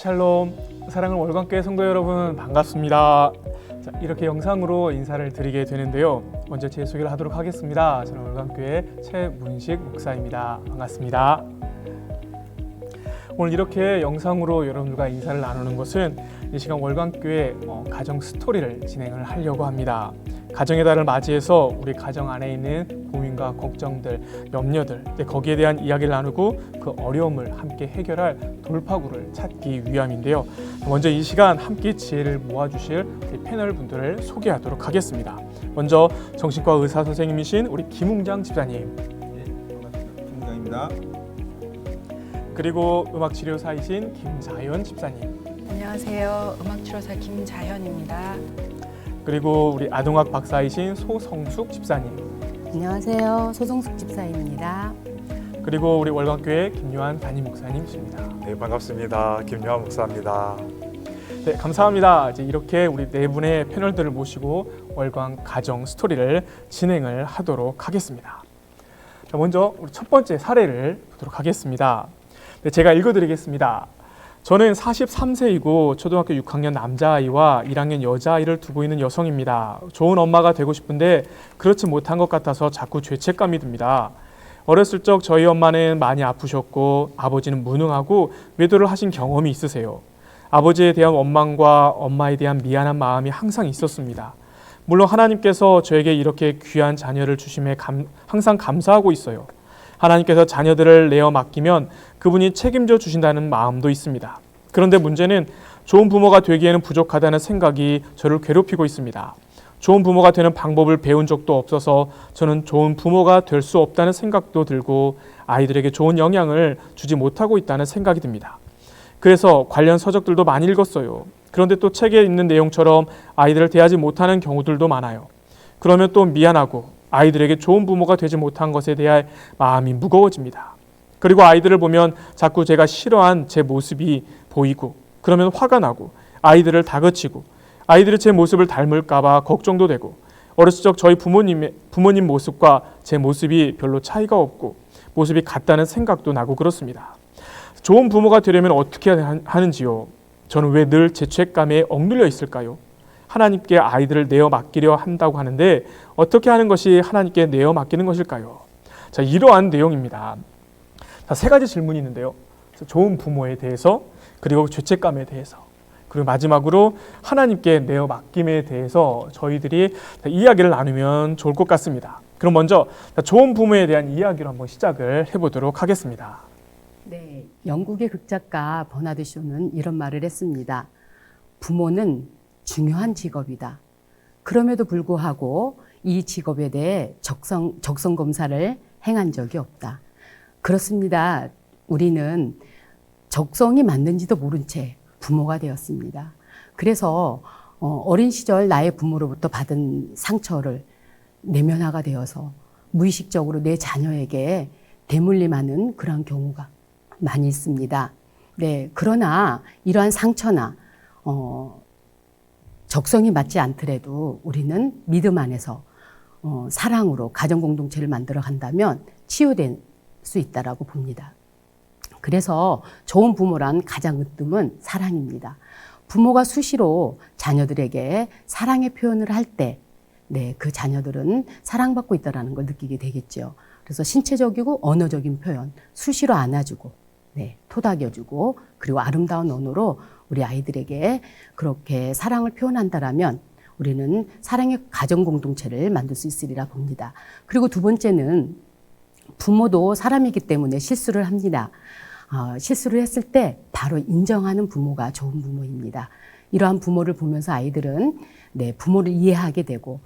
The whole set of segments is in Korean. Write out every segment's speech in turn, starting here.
샬롬, 사랑하는 월광교회 성도 여러분 반갑습니다. 자, 이렇게 영상으로 인사를 드리게 되는데요. 먼저 제 소개를 하도록 하겠습니다. 저는 월광교회 최문식 목사입니다. 반갑습니다. 오늘 이렇게 영상으로 여러분들과 인사를 나누는 것은 이 시간 월광교회 가정 스토리를 진행을 하려고 합니다. 가정의 달을 맞이해서 우리 가정 안에 있는 고민과 걱정들, 염려들, 거기에 대한 이야기를 나누고 그 어려움을 함께 해결할 돌파구를 찾기 위함인데요. 먼저 이 시간 함께 지혜를 모아주실 우리 패널 분들을 소개하도록 하겠습니다. 먼저 정신과 의사 선생님이신 우리 김웅장 집사님. 네, 반갑습니다. 김웅장입니다. 그리고 음악치료사이신 김자현 집사님. 안녕하세요. 음악치료사 김자현입니다. 그리고 우리 아동학 박사이신 소성숙 집사님. 안녕하세요. 소성숙 집사입니다. 그리고 우리 월광교회 김요한 담임 목사님이십니다. 네, 반갑습니다. 김요한 목사입니다. 네, 감사합니다. 이제 이렇게 우리 네 분의 패널들을 모시고 월광 가정 스토리를 진행을 하도록 하겠습니다. 자, 먼저 우리 첫 번째 사례를 보도록 하겠습니다. 네, 제가 읽어드리겠습니다. 저는 43세이고 초등학교 6학년 남자아이와 1학년 여자아이를 두고 있는 여성입니다. 좋은 엄마가 되고 싶은데 그렇지 못한 것 같아서 자꾸 죄책감이 듭니다. 어렸을 적 저희 엄마는 많이 아프셨고 아버지는 무능하고 외도를 하신 경험이 있으세요. 아버지에 대한 원망과 엄마에 대한 미안한 마음이 항상 있었습니다. 물론 하나님께서 저에게 이렇게 귀한 자녀를 주심에 항상 감사하고 있어요. 하나님께서 자녀들을 내어 맡기면 그분이 책임져 주신다는 마음도 있습니다. 그런데 문제는 좋은 부모가 되기에는 부족하다는 생각이 저를 괴롭히고 있습니다. 좋은 부모가 되는 방법을 배운 적도 없어서 저는 좋은 부모가 될 수 없다는 생각도 들고 아이들에게 좋은 영향을 주지 못하고 있다는 생각이 듭니다. 그래서 관련 서적들도 많이 읽었어요. 그런데 또 책에 있는 내용처럼 아이들을 대하지 못하는 경우들도 많아요. 그러면 또 미안하고 아이들에게 좋은 부모가 되지 못한 것에 대한 마음이 무거워집니다. 그리고 아이들을 보면 자꾸 제가 싫어한 제 모습이 보이고 그러면 화가 나고 아이들을 다그치고 아이들이 제 모습을 닮을까 봐 걱정도 되고 어렸을 적 저희 부모님 모습과 제 모습이 별로 차이가 없고 모습이 같다는 생각도 나고 그렇습니다. 좋은 부모가 되려면 어떻게 하는지요? 저는 왜 늘 죄책감에 억눌려 있을까요? 하나님께 아이들을 내어 맡기려 한다고 하는데 어떻게 하는 것이 하나님께 내어 맡기는 것일까요? 자, 이러한 내용입니다. 자, 세 가지 질문이 있는데요. 좋은 부모에 대해서, 그리고 죄책감에 대해서, 그리고 마지막으로 하나님께 내어 맡김에 대해서 저희들이 이야기를 나누면 좋을 것 같습니다. 그럼 먼저 좋은 부모에 대한 이야기로 한번 시작을 해보도록 하겠습니다. 네, 영국의 극작가 버나드 쇼는 이런 말을 했습니다. 부모는 중요한 직업이다. 그럼에도 불구하고 이 직업에 대해 적성 검사를 행한 적이 없다. 그렇습니다. 우리는 적성이 맞는지도 모른 채 부모가 되었습니다. 그래서 어린 시절 나의 부모로부터 받은 상처를 내면화가 되어서 무의식적으로 내 자녀에게 대물림하는 그런 경우가 많이 있습니다. 네, 그러나 이러한 상처나 적성이 맞지 않더라도 우리는 믿음 안에서 사랑으로 가정 공동체를 만들어 간다면 치유될 수 있다라고 봅니다. 그래서 좋은 부모란 가장 으뜸은 사랑입니다. 부모가 수시로 자녀들에게 사랑의 표현을 할 때, 네, 그 자녀들은 사랑받고 있다는 걸 느끼게 되겠죠. 그래서 신체적이고 언어적인 표현, 수시로 안아주고, 네, 토닥여주고, 그리고 아름다운 언어로 우리 아이들에게 그렇게 사랑을 표현한다라면 우리는 사랑의 가정 공동체를 만들 수 있으리라 봅니다. 그리고 두 번째는 부모도 사람이기 때문에 실수를 합니다. 실수를 했을 때 바로 인정하는 부모가 좋은 부모입니다. 이러한 부모를 보면서 아이들은 네, 부모를 이해하게 되고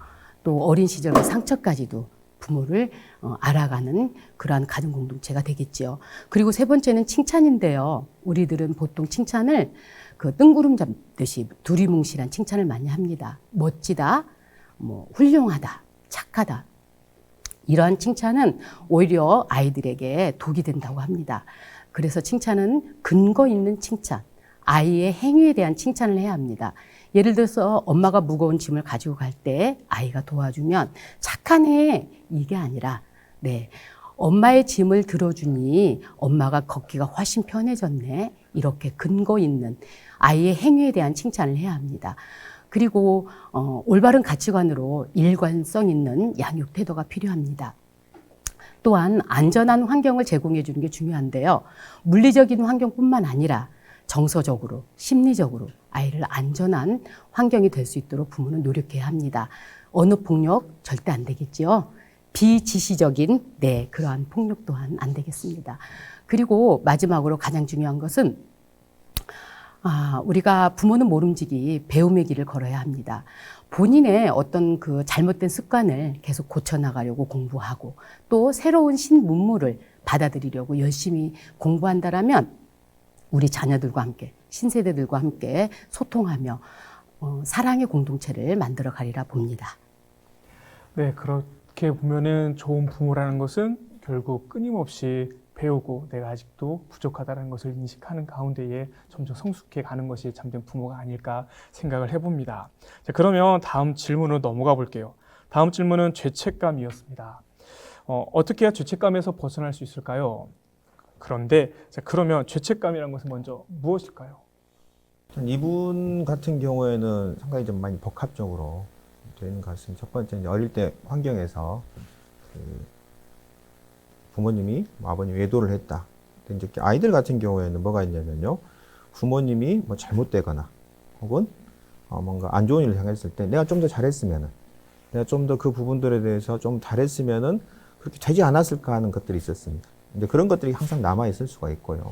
또 어린 시절의 상처까지도 부모를 알아가는 그러한 가정 공동체가 되겠지요. 그리고 세 번째는 칭찬인데요. 우리들은 보통 칭찬을 그 뜬구름 잡듯이 두리뭉실한 칭찬을 많이 합니다. 멋지다, 훌륭하다, 착하다. 이러한 칭찬은 오히려 아이들에게 독이 된다고 합니다. 그래서 칭찬은 근거 있는 칭찬, 아이의 행위에 대한 칭찬을 해야 합니다. 예를 들어서 엄마가 무거운 짐을 가지고 갈 때 아이가 도와주면 착한 애 이게 아니라 네, 엄마의 짐을 들어주니 엄마가 걷기가 훨씬 편해졌네. 이렇게 근거 있는 아이의 행위에 대한 칭찬을 해야 합니다. 그리고 올바른 가치관으로 일관성 있는 양육 태도가 필요합니다. 또한 안전한 환경을 제공해 주는 게 중요한데요. 물리적인 환경뿐만 아니라 정서적으로, 심리적으로 아이를 안전한 환경이 될 수 있도록 부모는 노력해야 합니다. 언어 폭력 절대 안 되겠지요. 비지시적인 그러한 폭력 또한 안 되겠습니다. 그리고 마지막으로 가장 중요한 것은 우리가 부모는 모름지기 배움의 길을 걸어야 합니다. 본인의 어떤 그 잘못된 습관을 계속 고쳐나가려고 공부하고 또 새로운 신문물을 받아들이려고 열심히 공부한다라면 우리 자녀들과 함께 신세대들과 함께 소통하며 사랑의 공동체를 만들어 가리라 봅니다. 네, 그렇게 보면은 좋은 부모라는 것은 결국 끊임없이 배우고 내가 아직도 부족하다는 것을 인식하는 가운데에 점점 성숙해 가는 것이 참된 부모가 아닐까 생각을 해봅니다. 자, 그러면 다음 질문으로 넘어가 볼게요. 다음 질문은 죄책감이었습니다. 어떻게 해야 죄책감에서 벗어날 수 있을까요? 그런데 그러면 죄책감이라는 것은 먼저 무엇일까요? 이분 같은 경우에는 상당히 좀 많이 복합적으로 되는 것 같습니다. 첫 번째, 어릴 때 환경에서 부모님이 아버님 외도를 했다. 이제 아이들 같은 경우에는 뭐가 있냐면요, 부모님이 뭐 잘못되거나 혹은 뭔가 안 좋은 일을 당했을 때 내가 좀 더 잘했으면은, 내가 좀 더 그 부분들에 대해서 좀 잘했으면은 그렇게 되지 않았을까 하는 것들이 있었습니다. 이제 그런 것들이 항상 남아 있을 수가 있고요.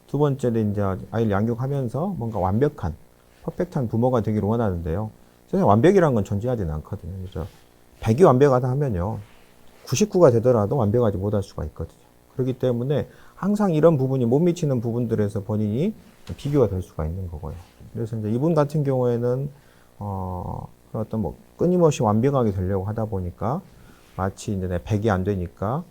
두 번째는 이제 아이를 양육하면서 뭔가 완벽한, 퍼펙트한 부모가 되기를 원하는데요. 세상에 완벽이라는 건 존재하지는 않거든요. 그래서 100이 완벽하다 하면요, 99가 되더라도 완벽하지 못할 수가 있거든요. 그렇기 때문에 항상 이런 부분이 못 미치는 부분들에서 본인이 비교가 될 수가 있는 거고요. 그래서 이제 이분 같은 경우에는 어떤 뭐 끊임없이 완벽하게 되려고 하다 보니까 마치 이제 내 100이 안 되니까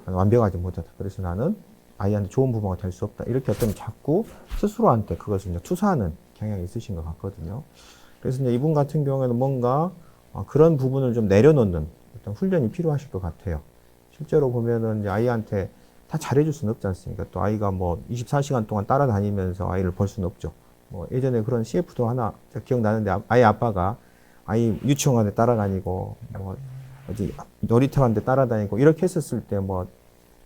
완벽하지 못하다. 그래서 나는 아이한테 좋은 부모가 될 수 없다. 이렇게 어떤 자꾸 스스로한테 그것을 이제 투사하는 경향이 있으신 것 같거든요. 그래서 이제 이분 같은 경우에는 뭔가 그런 부분을 좀 내려놓는 어떤 훈련이 필요하실 것 같아요. 실제로 보면은 이제 아이한테 다 잘해줄 수는 없지 않습니까? 또 아이가 뭐 24시간 동안 따라다니면서 아이를 볼 수는 없죠. 뭐 예전에 그런 CF도 하나 기억나는데, 아이 아빠가 아이 유치원에 따라다니고 뭐 어디 놀이터 가는데 따라다니고 이렇게 했었을 때 뭐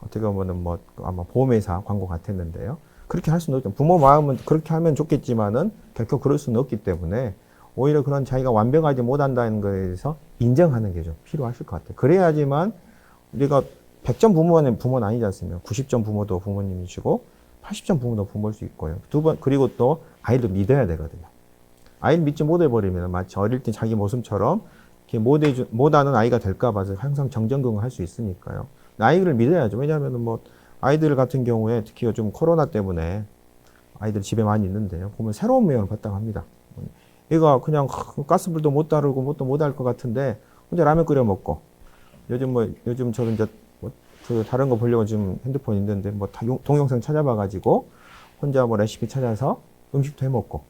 어떻게 보면은 뭐 아마 보험회사 광고 같았는데요. 그렇게 할 수는 없죠. 부모 마음은 그렇게 하면 좋겠지만은 결코 그럴 수는 없기 때문에 오히려 그런 자기가 완벽하지 못한다는 것에 대해서 인정하는 게 좀 필요하실 것 같아요. 그래야지만 우리가 100점 부모는 부모는 아니지 않습니까? 90점 부모도 부모님이시고 80점 부모도 부모일 수 있고요. 그리고 또 아이를 믿어야 되거든요. 아이를 믿지 못해버리면 마치 어릴 때 자기 모습처럼 이렇게 못하는 아이가 될까 봐서 항상 정전긍긍 할 수 있으니까요. 아이를 믿어야죠. 왜냐하면 뭐 아이들 같은 경우에 특히 요즘 코로나 때문에 아이들 집에 많이 있는데요. 보면 새로운 매형을 바탕합니다. 얘가 그냥 가스불도 못 다루고 뭣도 못 할 것 같은데 혼자 라면 끓여 먹고, 요즘 저는 이제 그 다른 거 보려고 지금 핸드폰 있는데 뭐 동영상 찾아봐가지고 혼자 뭐 레시피 찾아서 음식도 해 먹고,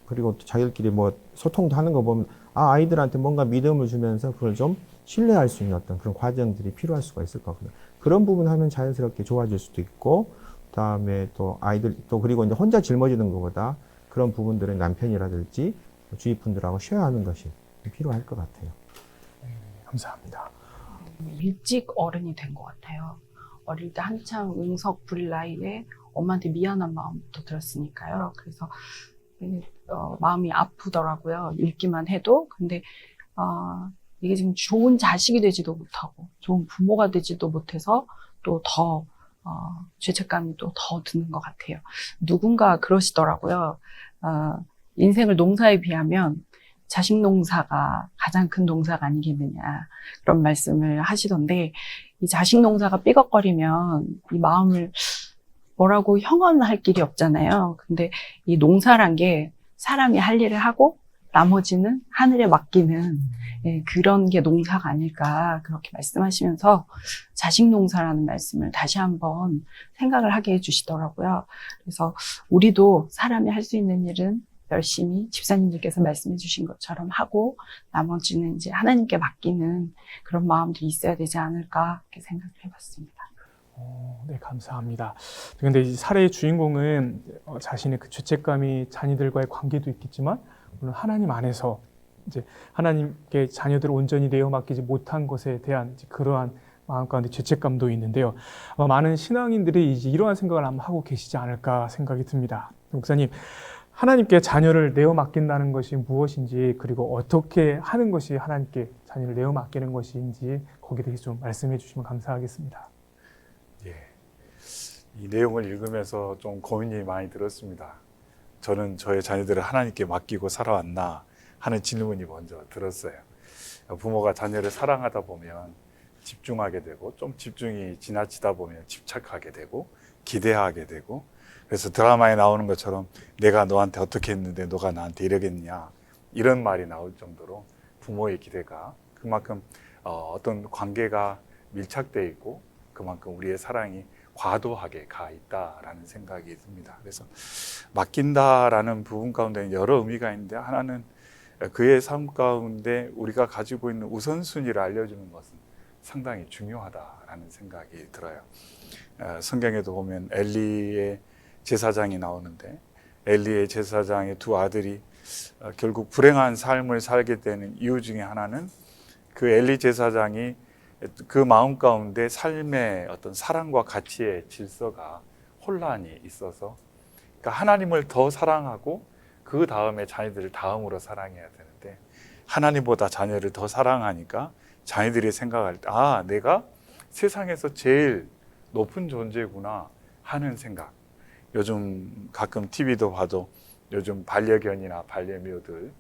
그리고 또 자기들끼리 뭐 소통도 하는 거 보면 아이들한테 뭔가 믿음을 주면서 그걸 좀 신뢰할 수 있는 어떤 그런 과정들이 필요할 수가 있을 것 같거든요. 그런 부분 하면 자연스럽게 좋아질 수도 있고, 그다음에 또 아이들 또 그리고 이제 혼자 짊어지는 것보다 그런 부분들은 남편이라든지 주위 분들하고 쉐어하는 것이 필요할 것 같아요. 감사합니다. 일찍 어른이 된 것 같아요. 어릴 때 한창 응석 부릴 나이에 엄마한테 미안한 마음부터 들었으니까요. 그래서 마음이 아프더라고요. 읽기만 해도. 근데 이게 지금 좋은 자식이 되지도 못하고 좋은 부모가 되지도 못해서 또 더 죄책감이 또 더 드는 것 같아요. 누군가 그러시더라고요. 인생을 농사에 비하면 자식 농사가 가장 큰 농사가 아니겠느냐, 그런 말씀을 하시던데, 이 자식 농사가 삐걱거리면 이 마음을 뭐라고 형언할 길이 없잖아요. 근데 이 농사란 게 사람이 할 일을 하고 나머지는 하늘에 맡기는 그런 게 농사가 아닐까, 그렇게 말씀하시면서 자식 농사라는 말씀을 다시 한번 생각을 하게 해주시더라고요. 그래서 우리도 사람이 할 수 있는 일은 열심히 집사님들께서 말씀해 주신 것처럼 하고 나머지는 이제 하나님께 맡기는 그런 마음들이 있어야 되지 않을까, 이렇게 생각을 해봤습니다. 네, 감사합니다. 근데 이 사례의 주인공은 자신의 그 죄책감이 자녀들과의 관계도 있겠지만 물론 하나님 안에서 이제 하나님께 자녀들을 온전히 내어 맡기지 못한 것에 대한 이제 그러한 마음 가운데 죄책감도 있는데요. 아마 많은 신앙인들이 이제 이러한 생각을 아마 하고 계시지 않을까 생각이 듭니다. 목사님, 하나님께 자녀를 내어 맡긴다는 것이 무엇인지 그리고 어떻게 하는 것이 하나님께 자녀를 내어 맡기는 것인지 거기에 대해서 좀 말씀해 주시면 감사하겠습니다. 예, 이 내용을 읽으면서 좀 고민이 많이 들었습니다. 저는 저의 자녀들을 하나님께 맡기고 살아왔나 하는 질문이 먼저 들었어요. 부모가 자녀를 사랑하다 보면 집중하게 되고 좀 집중이 지나치다 보면 집착하게 되고 기대하게 되고 그래서 드라마에 나오는 것처럼 내가 너한테 어떻게 했는데 너가 나한테 이러겠냐 이런 말이 나올 정도로 부모의 기대가 그만큼 어떤 관계가 밀착되어 있고 그만큼 우리의 사랑이 과도하게 가 있다라는 생각이 듭니다. 그래서 맡긴다라는 부분 가운데 여러 의미가 있는데 하나는 그의 삶 가운데 우리가 가지고 있는 우선순위를 알려주는 것은 상당히 중요하다라는 생각이 들어요. 성경에도 보면 엘리의 제사장이 나오는데 엘리의 제사장의 두 아들이 결국 불행한 삶을 살게 되는 이유 중에 하나는 그 엘리 제사장이 그 마음 가운데 삶의 어떤 사랑과 가치의 질서가 혼란이 있어서 그러니까 하나님을 더 사랑하고 그 다음에 자녀들을 다음으로 사랑해야 되는데 하나님보다 자녀를 더 사랑하니까 자녀들이 생각할 때 내가 세상에서 제일 높은 존재구나 하는 생각. 요즘 가끔 TV도 봐도 요즘 반려견이나 반려묘들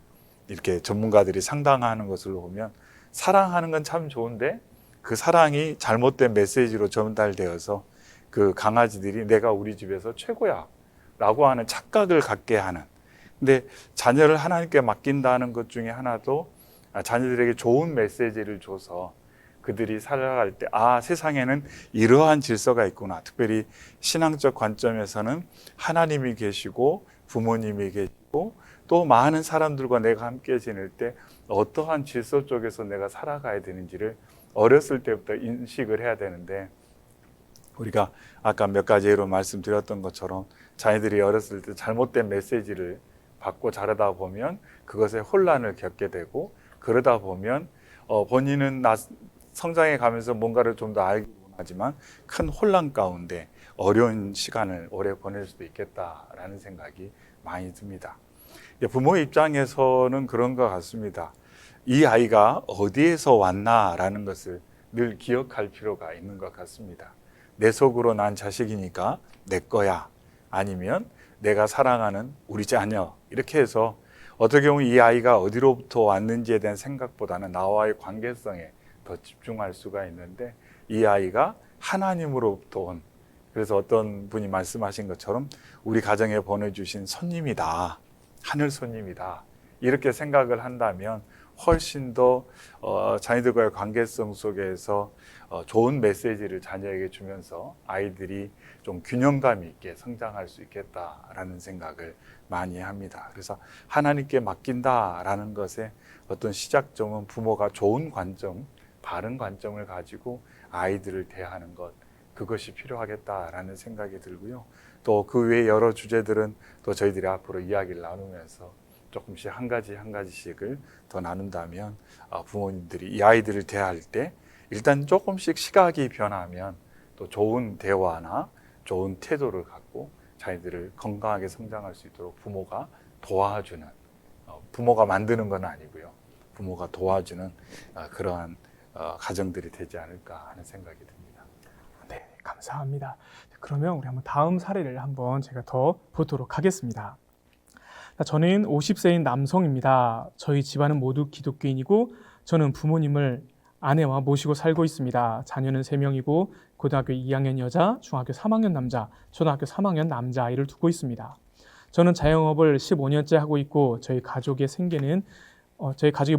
이렇게 전문가들이 상담하는 것을 보면 사랑하는 건 참 좋은데 그 사랑이 잘못된 메시지로 전달되어서 그 강아지들이 내가 우리 집에서 최고야 라고 하는 착각을 갖게 하는 근데 자녀를 하나님께 맡긴다는 것 중에 하나도 자녀들에게 좋은 메시지를 줘서 그들이 살아갈 때 세상에는 이러한 질서가 있구나. 특별히 신앙적 관점에서는 하나님이 계시고 부모님이 계시고 또 많은 사람들과 내가 함께 지낼 때 어떠한 질서 쪽에서 내가 살아가야 되는지를 어렸을 때부터 인식을 해야 되는데 우리가 아까 몇 가지 예로 말씀드렸던 것처럼 자녀들이 어렸을 때 잘못된 메시지를 받고 자라다 보면 그것에 혼란을 겪게 되고 그러다 보면 본인은 성장해 가면서 뭔가를 좀 더 알기 원하지만 큰 혼란 가운데 어려운 시간을 오래 보낼 수도 있겠다라는 생각이 많이 듭니다. 부모의 입장에서는 그런 것 같습니다. 이 아이가 어디에서 왔나라는 것을 늘 기억할 필요가 있는 것 같습니다. 내 속으로 난 자식이니까 내 거야. 아니면 내가 사랑하는 우리 자녀. 이렇게 해서 어떻게 보면 이 아이가 어디로부터 왔는지에 대한 생각보다는 나와의 관계성에 더 집중할 수가 있는데 이 아이가 하나님으로부터 온 그래서 어떤 분이 말씀하신 것처럼 우리 가정에 보내주신 손님이다. 하늘 손님이다. 이렇게 생각을 한다면 훨씬 더 자녀들과의 관계성 속에서 좋은 메시지를 자녀에게 주면서 아이들이 좀 균형감 있게 성장할 수 있겠다라는 생각을 많이 합니다. 그래서 하나님께 맡긴다라는 것의 어떤 시작점은 부모가 좋은 관점, 바른 관점을 가지고 아이들을 대하는 것, 그것이 필요하겠다라는 생각이 들고요. 또 그 외에 여러 주제들은 또 저희들이 앞으로 이야기를 나누면서 조금씩 한 가지씩을 더 나눈다면 부모님들이 이 아이들을 대할 때 일단 조금씩 시각이 변하면 또 좋은 대화나 좋은 태도를 갖고 자기들을 건강하게 성장할 수 있도록 부모가 도와주는 부모가 만드는 건 아니고요. 부모가 도와주는 그러한 가정들이 되지 않을까 하는 생각이 듭니다. 네, 감사합니다. 그러면 우리 한번 다음 사례를 한번 제가 더 보도록 하겠습니다. 저는 50세인 남성입니다. 저희 집안은 모두 기독교인이고 저는 부모님을 아내와 모시고 살고 있습니다. 자녀는 3명이고 고등학교 2학년 여자, 중학교 3학년 남자, 초등학교 3학년 남자아이를 두고 있습니다. 저는 자영업을 15년째 하고 있고 저희 가족의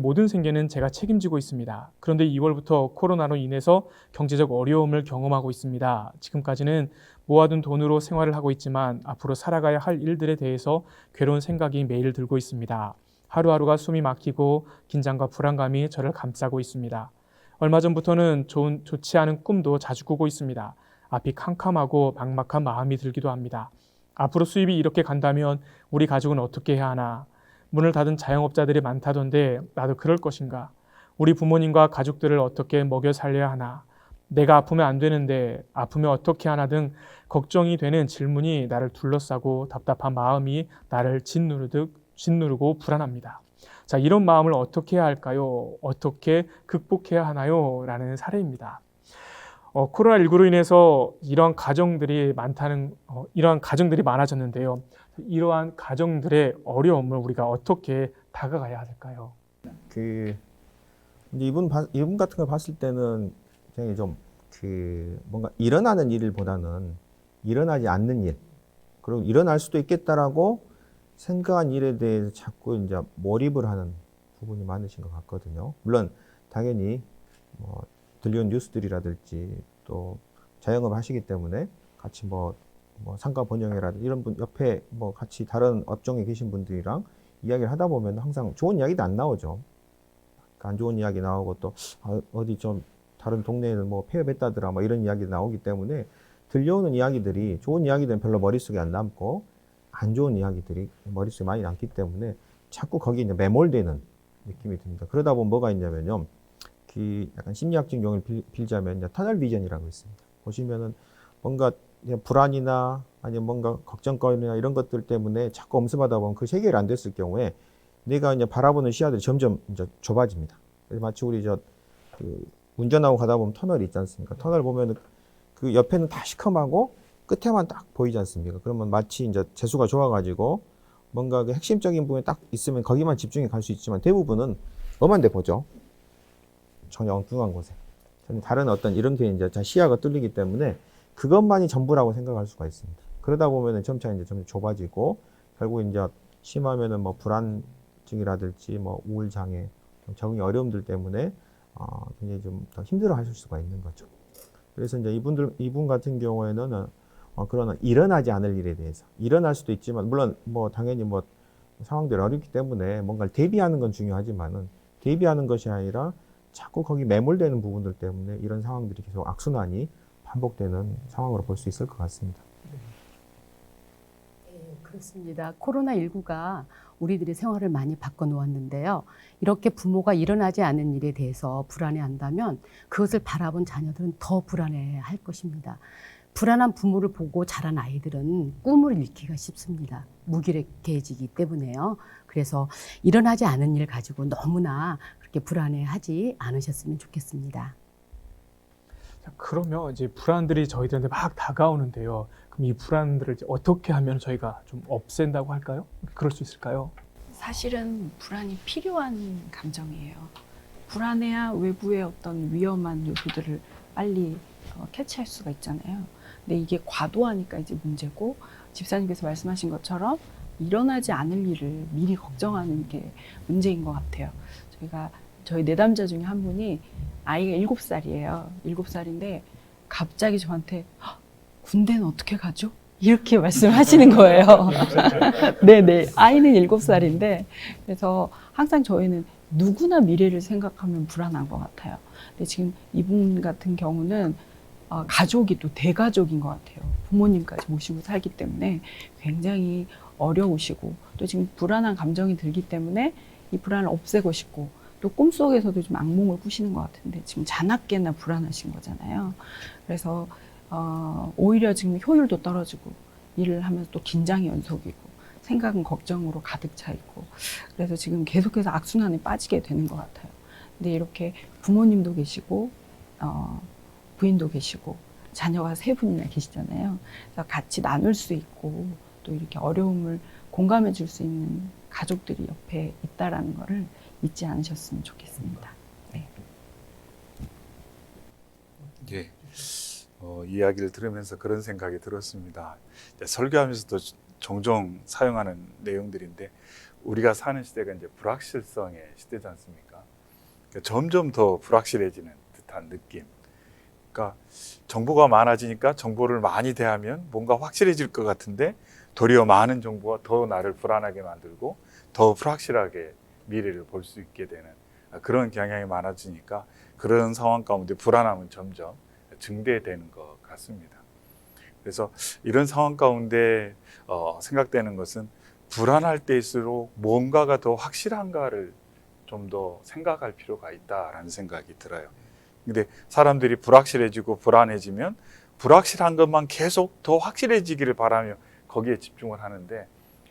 모든 생계는 제가 책임지고 있습니다. 그런데 2월부터 코로나로 인해서 경제적 어려움을 경험하고 있습니다. 지금까지는 모아둔 돈으로 생활을 하고 있지만 앞으로 살아가야 할 일들에 대해서 괴로운 생각이 매일 들고 있습니다. 하루하루가 숨이 막히고 긴장과 불안감이 저를 감싸고 있습니다. 얼마 전부터는 좋지 않은 꿈도 자주 꾸고 있습니다. 앞이 캄캄하고 막막한 마음이 들기도 합니다. 앞으로 수입이 이렇게 간다면 우리 가족은 어떻게 해야 하나? 문을 닫은 자영업자들이 많다던데 나도 그럴 것인가? 우리 부모님과 가족들을 어떻게 먹여 살려야 하나? 내가 아프면 안 되는데 아프면 어떻게 하나 등 걱정이 되는 질문이 나를 둘러싸고 답답한 마음이 나를 짓누르고 불안합니다. 자, 이런 마음을 어떻게 해야 할까요? 어떻게 극복해야 하나요? 라는 사례입니다. 코로나19로 인해서 이러한 가정들이 많아졌는데요. 이러한 가정들의 어려움을 우리가 어떻게 다가가야 할까요? 이제 이분 같은 걸 봤을 때는 굉장히 좀 뭔가 일어나는 일보다는 일어나지 않는 일, 그리고 일어날 수도 있겠다라고 생각한 일에 대해서 자꾸 이제 몰입을 하는 부분이 많으신 것 같거든요. 물론 당연히 뭐 들려온 뉴스들이라든지 또 자영업 하시기 때문에 같이 뭐 상가 번영회라든지 이런 분 옆에 뭐 같이 다른 업종에 계신 분들이랑 이야기를 하다 보면 항상 좋은 이야기도 안 나오죠. 안 좋은 이야기 나오고 또 어디 좀 다른 동네에는 뭐 폐업했다더라 뭐 이런 이야기 나오기 때문에 들려오는 이야기들이 좋은 이야기들은 별로 머릿속에 안 남고 안 좋은 이야기들이 머릿속에 많이 남기 때문에 자꾸 거기에 이제 매몰되는 느낌이 듭니다. 그러다 보면 뭐가 있냐면요. 약간 심리학적인 용어를 빌자면 이제 터널 비전이라고 있습니다. 보시면은 뭔가 그냥 불안이나 아니면 뭔가 걱정거리나 이런 것들 때문에 자꾸 엄습하다 보면 그 해결이 안 됐을 경우에 내가 이제 바라보는 시야들이 점점 이제 좁아집니다. 그래서 마치 우리 운전하고 가다 보면 터널이 있지 않습니까? 터널 보면은 그 옆에는 다 시커멓고 끝에만 딱 보이지 않습니까? 그러면 마치 이제 재수가 좋아가지고 뭔가 그 핵심적인 부분에 딱 있으면 거기만 집중해 갈 수 있지만 대부분은 엄한 데 보죠. 전혀 엉뚱한 곳에. 다른 어떤 이런 게 이제 시야가 뚫리기 때문에 그것만이 전부라고 생각할 수가 있습니다. 그러다 보면은 점차 이제 좀 좁아지고 결국 이제 심하면은 뭐 불안증이라든지 뭐 우울 장애, 적응이 어려움들 때문에 굉장히 좀 더 힘들어 하실 수가 있는 거죠. 그래서 이제 이분 같은 경우에는 그런 일어나지 않을 일에 대해서 일어날 수도 있지만 물론 뭐 당연히 뭐 상황들이 어렵기 때문에 뭔가를 대비하는 건 중요하지만은 대비하는 것이 아니라 자꾸 거기 매몰되는 부분들 때문에 이런 상황들이 계속 악순환이 반복되는 상황으로 볼 수 있을 것 같습니다. 네, 그렇습니다. 코로나19가 우리들의 생활을 많이 바꿔놓았는데요. 이렇게 부모가 일어나지 않은 일에 대해서 불안해한다면 그것을 바라본 자녀들은 더 불안해할 것입니다. 불안한 부모를 보고 자란 아이들은 꿈을 잃기가 쉽습니다. 무기력해지기 때문에요. 그래서 일어나지 않은 일 가지고 너무나 그렇게 불안해하지 않으셨으면 좋겠습니다. 자, 그러면 이제 불안들이 저희들한테 막 다가오는데요. 그럼 이 불안들을 이제 어떻게 하면 저희가 좀 없앤다고 할까요? 그럴 수 있을까요? 사실은 불안이 필요한 감정이에요. 불안해야 외부의 어떤 위험한 요소들을 빨리 캐치할 수가 있잖아요. 근데 이게 과도하니까 이제 문제고, 집사님께서 말씀하신 것처럼 일어나지 않을 일을 미리 걱정하는 게 문제인 것 같아요. 저희 내담자 중에 한 분이 아이가 7살이에요. 7살인데 갑자기 저한테 군대는 어떻게 가죠? 이렇게 말씀하시는 거예요. 네네. 아이는 7살인데 그래서 항상 저희는 누구나 미래를 생각하면 불안한 것 같아요. 근데 지금 이분 같은 경우는 가족이 또 대가족인 것 같아요. 부모님까지 모시고 살기 때문에 굉장히 어려우시고 또 지금 불안한 감정이 들기 때문에 이 불안을 없애고 싶고 또 꿈속에서도 좀 악몽을 꾸시는 것 같은데 지금 자나깨나 불안하신 거잖아요. 그래서 오히려 지금 효율도 떨어지고 일을 하면서 또 긴장이 연속이고 생각은 걱정으로 가득 차 있고 그래서 지금 계속해서 악순환에 빠지게 되는 것 같아요. 근데 이렇게 부모님도 계시고 부인도 계시고 자녀가 3분이나 계시잖아요. 그래서 같이 나눌 수 있고 또 이렇게 어려움을 공감해 줄 수 있는 가족들이 옆에 있다라는 거를 잊지 않으셨으면 좋겠습니다. 네. 예. 이야기를 들으면서 그런 생각이 들었습니다. 설교하면서도 종종 사용하는 내용들인데 우리가 사는 시대가 이제 불확실성의 시대지 않습니까? 그러니까 점점 더 불확실해지는 듯한 느낌. 그러니까 정보가 많아지니까 정보를 많이 대하면 뭔가 확실해질 것 같은데 도리어 많은 정보가 더 나를 불안하게 만들고 더 불확실하게 미래를 볼 수 있게 되는 그런 경향이 많아지니까 그런 상황 가운데 불안함은 점점 증대되는 것 같습니다. 그래서 이런 상황 가운데 생각되는 것은 불안할 때일수록 뭔가가 더 확실한가를 좀 더 생각할 필요가 있다라는 생각이 들어요. 근데 사람들이 불확실해지고 불안해지면 불확실한 것만 계속 더 확실해지기를 바라며 거기에 집중을 하는데,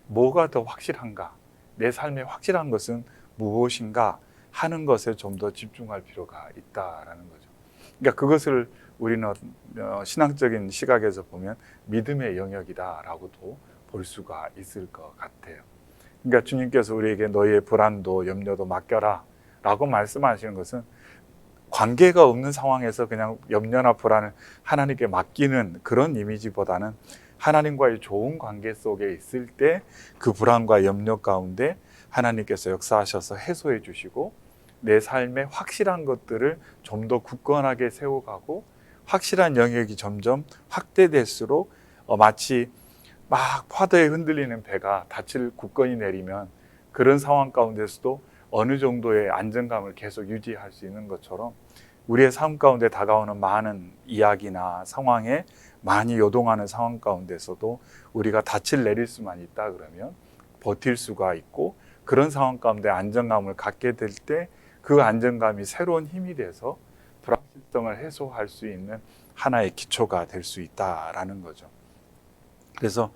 뭐가 더 확실한가, 내 삶에 확실한 것은 무엇인가 하는 것에 좀 더 집중할 필요가 있다라는 거죠. 그러니까 그것을 우리는 신앙적인 시각에서 보면 믿음의 영역이다라고도 볼 수가 있을 것 같아요. 그러니까 주님께서 우리에게 너희의 불안도 염려도 맡겨라 라고 말씀하시는 것은 관계가 없는 상황에서 그냥 염려나 불안을 하나님께 맡기는 그런 이미지보다는 하나님과의 좋은 관계 속에 있을 때 그 불안과 염려 가운데 하나님께서 역사하셔서 해소해 주시고 내 삶의 확실한 것들을 좀 더 굳건하게 세워가고 확실한 영역이 점점 확대될수록 마치 막 파도에 흔들리는 배가 닻을 굳건히 내리면 그런 상황 가운데서도 어느 정도의 안정감을 계속 유지할 수 있는 것처럼, 우리의 삶 가운데 다가오는 많은 이야기나 상황에 많이 요동하는 상황 가운데서도 우리가 닻을 내릴 수만 있다 그러면 버틸 수가 있고, 그런 상황 가운데 안정감을 갖게 될 때 그 안정감이 새로운 힘이 돼서 불확실성을 해소할 수 있는 하나의 기초가 될 수 있다라는 거죠. 그래서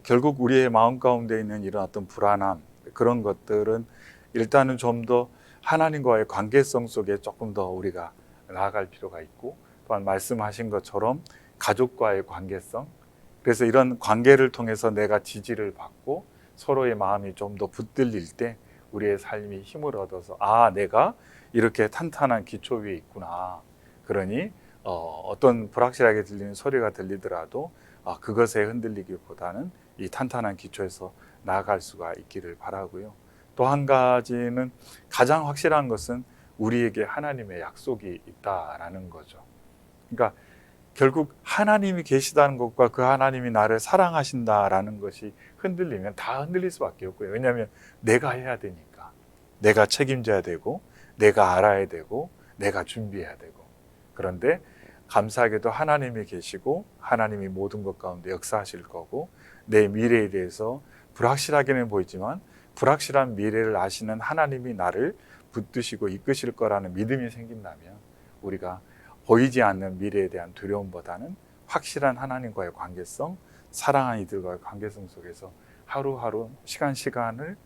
결국 우리의 마음 가운데 있는 이런 어떤 불안함, 그런 것들은 일단은 좀 더 하나님과의 관계성 속에 조금 더 우리가 나아갈 필요가 있고, 또한 말씀하신 것처럼 가족과의 관계성, 그래서 이런 관계를 통해서 내가 지지를 받고 서로의 마음이 좀 더 붙들릴 때 우리의 삶이 힘을 얻어서 내가 이렇게 탄탄한 기초 위에 있구나. 그러니 어떤 불확실하게 들리는 소리가 들리더라도 그것에 흔들리기보다는 이 탄탄한 기초에서 나아갈 수가 있기를 바라고요. 또 한 가지는 가장 확실한 것은 우리에게 하나님의 약속이 있다라는 거죠. 그러니까 결국 하나님이 계시다는 것과 그 하나님이 나를 사랑하신다라는 것이 흔들리면 다 흔들릴 수밖에 없고요. 왜냐하면 내가 해야 되니까, 내가 책임져야 되고, 내가 알아야 되고, 내가 준비해야 되고. 그런데 감사하게도 하나님이 계시고 하나님이 모든 것 가운데 역사하실 거고, 내 미래에 대해서 불확실하게는 보이지만 불확실한 미래를 아시는 하나님이 나를 붙드시고 이끄실 거라는 믿음이 생긴다면, 우리가 보이지 않는 미래에 대한 두려움보다는 확실한 하나님과의 관계성, 사랑하는 이들과의 관계성 속에서 하루하루 시간을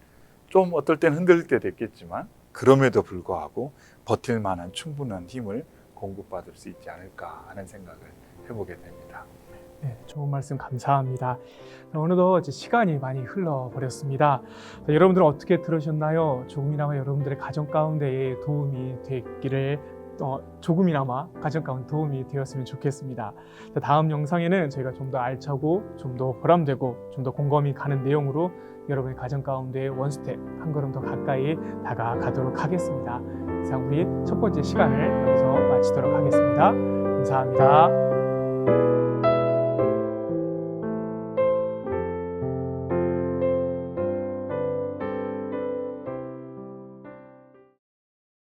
좀 어떨 땐 흔들릴 때도 있겠지만 그럼에도 불구하고 버틸 만한 충분한 힘을 공급받을 수 있지 않을까 하는 생각을 해보게 됩니다. 네, 좋은 말씀 감사합니다. 어느덧 이제 시간이 많이 흘러버렸습니다. 여러분들은 어떻게 들으셨나요? 조금이나마 여러분들의 가정 가운데에 도움이 됐기를, 조금이나마 가정 가운데 도움이 되었으면 좋겠습니다. 다음 영상에는 저희가 좀 더 알차고 좀 더 보람되고 좀 더 공감이 가는 내용으로 여러분의 가정 가운데 원스텝 한 걸음 더 가까이 다가가도록 하겠습니다. 이상 우리 첫 번째 시간을 여기서 마치도록 하겠습니다. 감사합니다.